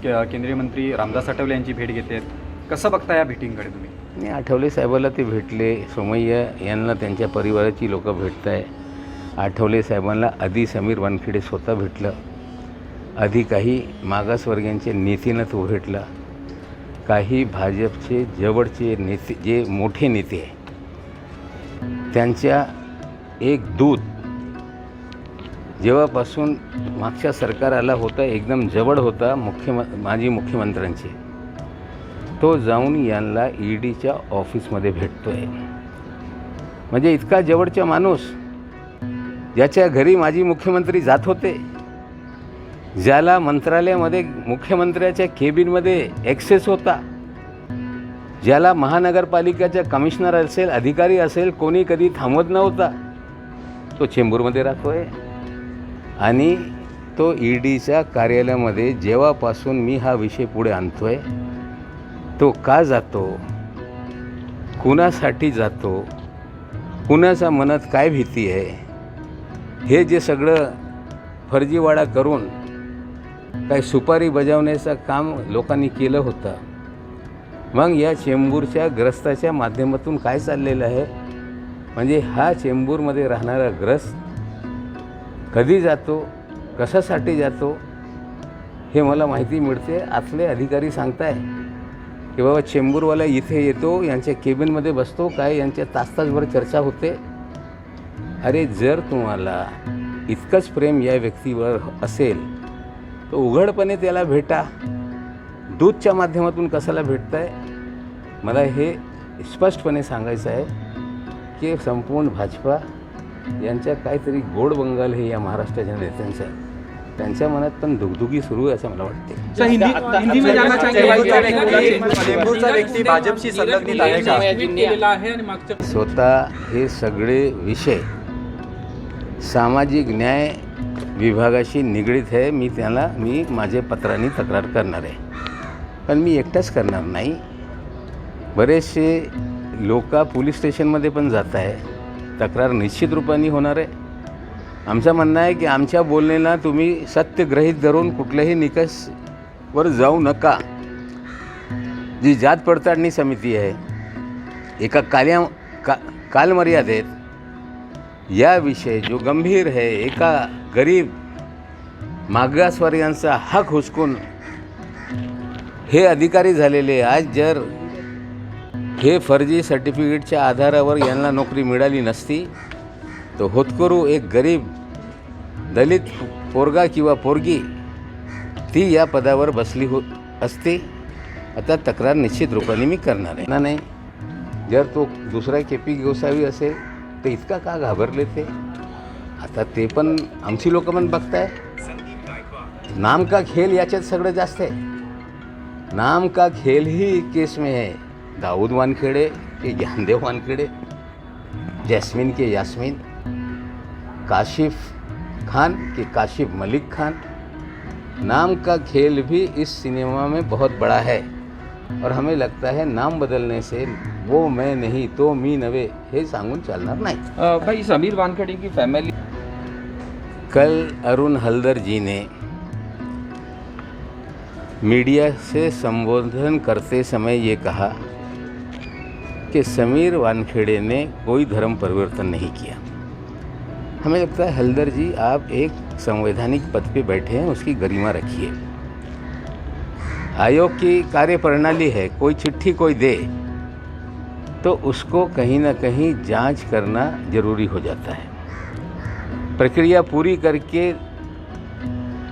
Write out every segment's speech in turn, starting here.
केंद्रीय मंत्री रामदास आठवले यांची भेट घेत आहेत. कसं बघता या भेटींकडे तुम्ही? नाही, आठवले साहेबाला ते भेटले, सोमय्या यांना त्यांच्या परिवाराची लोक भेटत आहे. आठवले साहेबांना आधी समीर वानखेडे स्वतः भेटलं, आधी काही मागासवर्गीयांचे नेत्यांना तो भेटला, काही भाजपचे जवळचे नेते जे मोठे नेते आहे त्यांच्या एक दूत जेव्हापासून मागच्या सरकार आला होता एकदम जवळ होता माजी मुख्यमंत्र्यांचे, तो जाऊन यांना ईडीच्या ऑफिसमध्ये भेटतो आहे. म्हणजे इतका जवळचा माणूस ज्याच्या घरी माजी मुख्यमंत्री जात होते, ज्याला मंत्रालयामध्ये मुख्यमंत्र्याच्या केबिनमध्ये ॲक्सेस होता, ज्याला महानगरपालिकेचा कमिशनर असेल अधिकारी असेल कोणी कधी थांबवत नव्हता, तो चेंबूरमध्ये राहतो आहे. आणि तो ईडीच्या कार्यालयामध्ये जेव्हापासून मी हा विषय पुढे आणतो आहे, तो का जातो, कुणासाठी जातो, कुणाच्या मनात काय भीती आहे, हे जे सगळं फर्जीवाडा करून काही सुपारी बजावण्याचं काम लोकांनी केलं होतं. मग या चेंबूरच्या ग्रस्ताच्या माध्यमातून काय चाललेलं आहे, म्हणजे हा चेंबूरमध्ये राहणारा ग्रस्त कधी जातो, कशासाठी जातो, हे मला माहिती मिळते. आतले अधिकारी सांगताय की बाबा चेंबूरवाला इथे येतो, यांच्या केबिनमध्ये बसतो, काय यांच्या तासभर चर्चा होते. अरे जर तुम्हाला इतकंच प्रेम या व्यक्तीवर असेल तर उघडपणे त्याला भेटा. दूतच्या माध्यमातून कशाला भेटताय? मला हे स्पष्टपणे सांगायचं आहे की संपूर्ण भाजपा यांच्या काहीतरी गोड बंगाल हे या महाराष्ट्राच्या नेत्यांचं आहे. त्यांच्या मनात पण दुगदुगी सुरू आहे असं मला वाटते. स्वतः हे सगळे विषय सामाजिक न्याय विभागाशी निगडीत आहे. मी माझ्या पत्रांनी तक्रार करणार आहे, पण मी एकटाच करणार नाही. बरेचसे लोक पोलीस स्टेशनमध्ये पण जात आहे, तक्रार निश्चित रूपाने होणार आहे. आमचं म्हणणं आहे की आमच्या बोलण्याला तुम्ही सत्य गृहीत धरून कुठल्याही निकषवर जाऊ नका. जी जात पडताळणी समिती आहे एका कालमर्यादेत या विषय जो गंभीर है, एका गरीब मागासवर्गीयांचा हक हुसकून हे अधिकारी झालेले, आज जर हे फर्जी सर्टिफिकेटच्या आधारावर यांना नोकरी मिळाली नसती तो होतकरू एक गरीब दलित पोरगा किंवा पोरगी ती या पदावर बसली असते. आता तक्रार निश्चित रूपाने मी करणार आहे. नाही, जर तो दुसरा KP गोसावी असेल तर इतका का घाबरले ते? आता ते पण आमची लोक पण बघताय. नाम का खेल याच्यात सगळं जास्त आहे. नाम का खेल ही केस में है. दाऊद वानखेड़े के ज्ञानदेव वानखेड़े, जैस्मिन के यास्मीन, काशिफ खान के काशिफ मलिक खान. नाम का खेल भी इस सिनेमा में बहुत बड़ा है और हमें लगता है नाम बदलने से वो मैं नहीं तो मी नवे हे सांगून चालणार नाही. भाई समीर वानखेड़े की फैमिली, कल अरुण हल्दर जी ने मीडिया से संबोधन करते समय ये कहा कि समीर वानखेड़े ने कोई धर्म परिवर्तन नहीं किया. हमें लगता है हल्दर जी आप एक संवैधानिक पद पे बैठे हैं, उसकी गरिमा रखिए. आयोग की कार्यप्रणाली है, कोई चिट्ठी कोई दे तो उसको कहीं ना कहीं जांच करना ज़रूरी हो जाता है. प्रक्रिया पूरी करके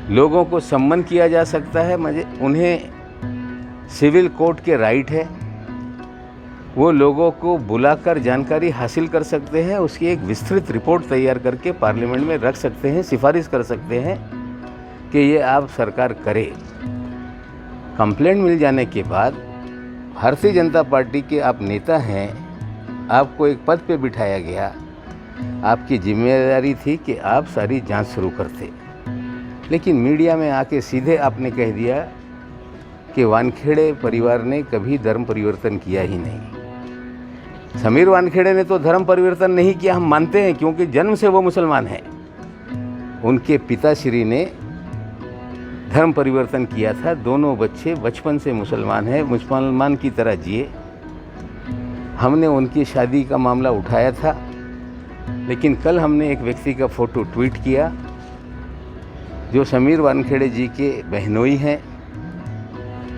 लोगों को सम्मन किया जा सकता है. मुझे उन्हें सिविल कोर्ट के राइट है, वो लोगों को बुलाकर जानकारी हासिल कर सकते हैं, उसकी एक विस्तृत रिपोर्ट तैयार करके पार्लियामेंट में रख सकते हैं, सिफारिश कर सकते हैं कि ये आप सरकार करे. कंप्लेंट मिल जाने के बाद भारतीय जनता पार्टी के आप नेता हैं, आपको एक पद पे बिठाया गया, आपकी जिम्मेदारी थी कि आप सारी जांच शुरू करते. लेकिन मीडिया में आके सीधे आपने कह दिया कि वानखेड़े परिवार ने कभी धर्म परिवर्तन किया ही नहीं. समीर वानखेड़े ने तो धर्म परिवर्तन नहीं किया, हम मानते हैं, क्योंकि जन्म से वो मुसलमान हैं. उनके पिताश्री ने धर्म परिवर्तन किया था। दोनों बच्चे बचपन से मुसलमान हैं, मुसलमान की तरह जिए। हमने उनकी शादी का मामला उठाया था, लेकिन कल हमने एक व्यक्ति का फ़ोटो ट्वीट किया जो समीर वानखेड़े जी के बहनोई हैं,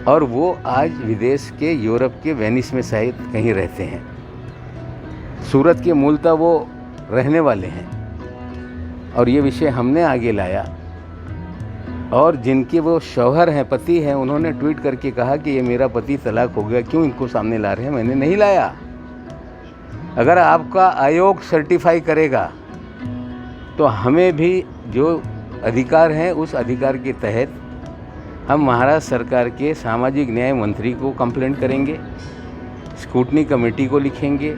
और वो आज विदेश के यूरोप के वेनिस में शायद कहीं रहते हैं। सूरत के मूलतः वो रहने वाले हैं, और ये विषय हमने आगे लाया। और जिनके वो शौहर हैं, पति हैं, उन्होंने ट्वीट करके कहा कि ये मेरा पति तलाक हो गया, क्यों इनको सामने ला रहे हैं। मैंने नहीं लाया। अगर आपका आयोग सर्टिफाई करेगा तो हमें भी जो अधिकार हैं उस अधिकार के तहत हम महाराष्ट्र सरकार के सामाजिक न्याय मंत्री को कंप्लेंट करेंगे, स्क्रूटनी कमेटी को लिखेंगे,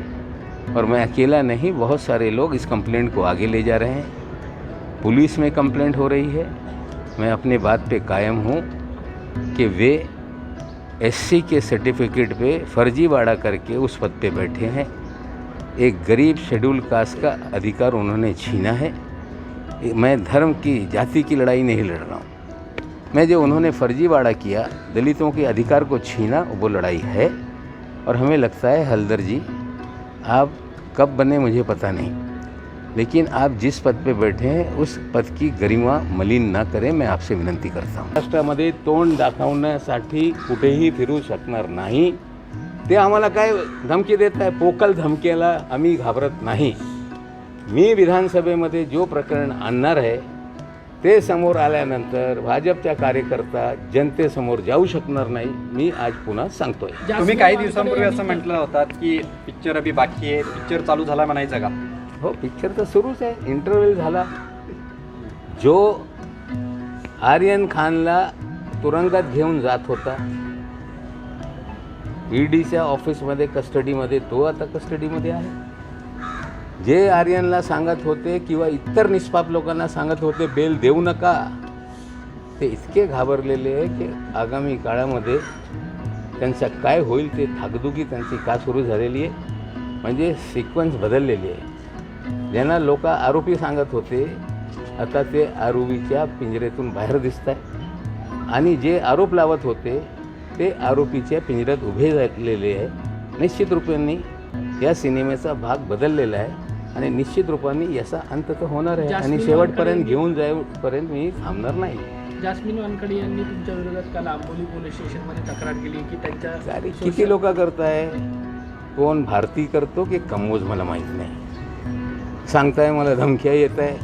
और मैं अकेला नहीं, बहुत सारे लोग इस कंप्लेंट को आगे ले जा रहे हैं। पुलिस में कंप्लेंट हो रही है। मैं अपने बात पे कायम हूँ कि वे एससी के सर्टिफिकेट पे फर्जीवाड़ा करके उस पद पे बैठे हैं। एक गरीब शेड्यूल कास्ट का अधिकार उन्होंने छीना है। मैं धर्म की, जाति की लड़ाई नहीं लड़ रहा हूँ। मैं जो उन्होंने फर्जीवाड़ा किया, दलितों के अधिकार को छीना, वो लड़ाई है। और हमें लगता है हल्दर जी, आप कब बने मुझे पता नहीं, लेकिन आप जिस पद पे बैठे हैं उस पद की गरिमा मलिन ना करें, मैं आपसे विनंती करता हूँ। महाराष्ट्रामध्ये तोंड दाखवण्यासाठी कुठेही फिरू शकणार नाही। ते आम्हाला काय धमकी देत आहे, पोकळ धमकीला आम्ही घाबरत नाही। मी विधानसभेमध्ये जो प्रकरण आणणार आहे ते समोर आल्यानंतर भाजपच्या कार्यकर्ता जनतेसमोर जाऊ शकणार नाही, मी आज पुन्हा सांगतोय। तुम्ही काही दिवसांपूर्वी असं म्हटलं होतात की पिक्चर अभी बाकी आहे, पिक्चर चालू झाला म्हणायचं का? हो, पिक्चर तर सुरूच आहे। इंटरव्ह्यू झाला। जो आर्यन खानला तुरुंगात घेऊन जात होता ईडीच्या ऑफिसमध्ये, कस्टडीमध्ये, तो आता कस्टडीमध्ये आहे। जे आर्यनला सांगत होते किंवा इतर निष्पाप लोकांना सांगत होते बेल देऊ नका, ते इतके घाबरलेले आहे की आगामी काळामध्ये त्यांचं काय होईल ते धाकधुकी त्यांची का सुरू झालेली आहे। म्हणजे सिक्वेन्स बदललेली आहे। ज्यांना लोक आरोपी सांगत होते आता ते आरोपीच्या पिंजऱ्यातून बाहेर दिसत आहे, आणि जे आरोप लावत होते ते आरोपीच्या पिंजऱ्यात उभे झालेले आहे। निश्चित रूपाने या सिनेमेचा भाग बदललेला आहे, आणि निश्चित रूपाने याचा अंत तर होणार आहे, आणि शेवटपर्यंत घेऊन जाईपर्यंत मी थांबणार नाही। जास्मिन वानखडे यांनी तुमच्या विरोधात काल आंबोली पोलीस स्टेशनमध्ये तक्रार केली की त्यांच्या किती लोक करताय, कोण भारती करतो की कमोज मला माहीत नाही। सांगताय मला धमक्या येत आहे।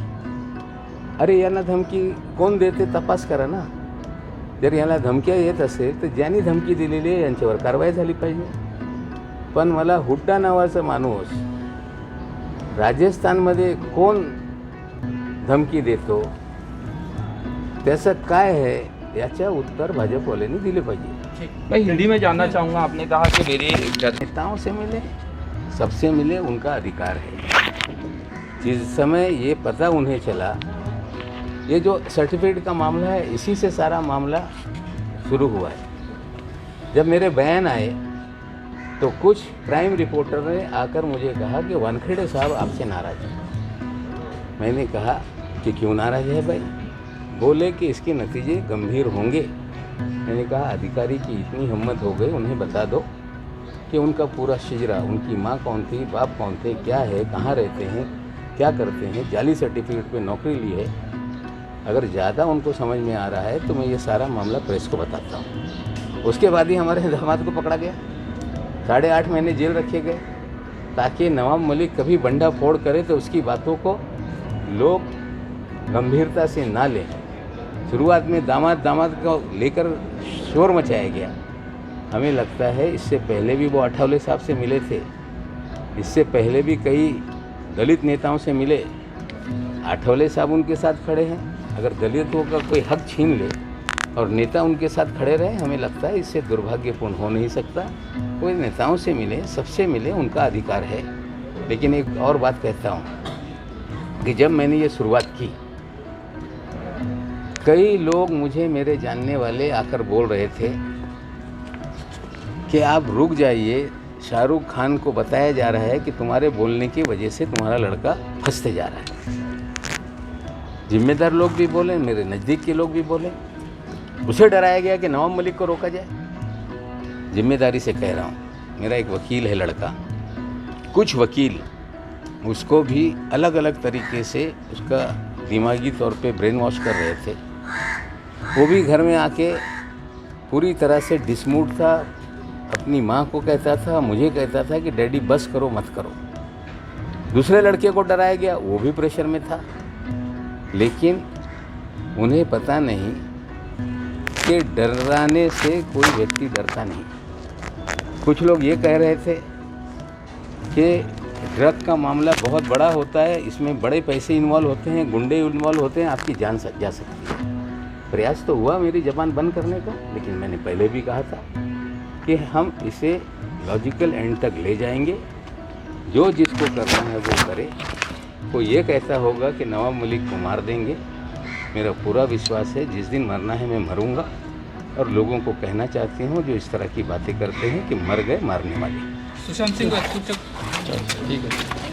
अरे यांना धमकी कोण देते तपास करा ना। जर यांना धमक्या येत असेल तर ज्यांनी धमकी दिलेली आहे यांच्यावर कारवाई झाली पाहिजे। पण मला हुड्डा नावाचा माणूस राजस्थानमध्ये कोण धमकी देतो, त्याचं काय है याचा उत्तर भाजपवाल्यांनी दिले पाहिजे। मैं हिंदी में जानना चाहूँगा, आपने कहा कि मेरे नेताओं से मिले, सबसे मिले, उनका अधिकार है। जिस समय ये पता उन्हें चला, ये जो सर्टिफिकेट का मामला है इसी से सारा मामला शुरू हुआ है। जब मेरे बयान आए तो कुछ क्राइम रिपोर्टर ने आकर मुझे कहा कि वानखेड़े साहब आपसे नाराज़ हैं। मैंने कहा कि क्यों नाराज़ है भाई? बोले कि इसके नतीजे गंभीर होंगे। मैंने कहा अधिकारी की इतनी हिम्मत हो गई, उन्हें बता दो कि उनका पूरा शिजरा, उनकी माँ कौन थी, बाप कौन थे, क्या है, कहाँ रहते हैं, क्या करते हैं, जाली सर्टिफिकेट पे नौकरी ली है। अगर ज़्यादा उनको समझ में आ रहा है तो मैं ये सारा मामला प्रेस को बताता हूँ। उसके बाद ही हमारे दामाद को पकड़ा गया, 8.5 महीने जेल रखे गए, ताकि नवाब मलिक कभी बंडा फोड़ करे तो उसकी बातों को लोग गंभीरता से ना लें। शुरुआत में दामाद को लेकर शोर मचाया गया। हमें लगता है इससे पहले भी वो आठवले साहब से मिले थे, इससे पहले भी कई दलित नेताओं से मिले। आठवले साहब उनके साथ खड़े हैं। अगर दलितों का कोई हक छीन ले और नेता उनके साथ खड़े रहे, हमें लगता है इससे दुर्भाग्यपूर्ण हो नहीं सकता। कोई नेताओं से मिले, सबसे मिले, उनका अधिकार है। लेकिन एक और बात कहता हूँ कि जब मैंने ये शुरुआत की, कई लोग मुझे, मेरे जानने वाले आकर बोल रहे थे कि आप रुक जाइए, शाहरुख खान को बताया जा रहा है कि तुम्हारे बोलने की वजह से तुम्हारा लड़का फंसते जा रहा है। जिम्मेदार लोग भी बोले, मेरे नज़दीक के लोग भी बोले। उसे डराया गया कि नवाब मलिक को रोका जाए। जिम्मेदारी से कह रहा हूँ, मेरा एक वकील है लड़का, कुछ वकील उसको भी अलग अलग तरीके से उसका दिमागी तौर पे ब्रेन वॉश कर रहे थे। वो भी घर में आके पूरी तरह से डिसमूड था, अपनी माँ को कहता था, मुझे कहता था कि डैडी बस करो मत करो। दूसरे लड़के को डराया गया, वो भी प्रेशर में था। लेकिन उन्हें पता नहीं कि डराने से कोई व्यक्ति डरता नहीं। कुछ लोग ये कह रहे थे कि ड्रग का मामला बहुत बड़ा होता है, इसमें बड़े पैसे इन्वॉल्व होते हैं, गुंडे इन्वॉल्व होते हैं, आपकी जान जा सकती है। प्रयास तो हुआ मेरी ज़बान बंद करने का, लेकिन मैंने पहले भी कहा था कि हम इसे लॉजिकल एंड तक ले जाएंगे। जो जिसको करना है वो करे। कोई ये कहता होगा कि नवाब मलिक को मार देंगे, मेरा पूरा विश्वास है जिस दिन मरना है मैं मरूंगा। और लोगों को कहना चाहती हूँ जो इस तरह की बातें करते हैं कि मर गए मारने वाले। सुशांत सिंह राजपूत ठीक है।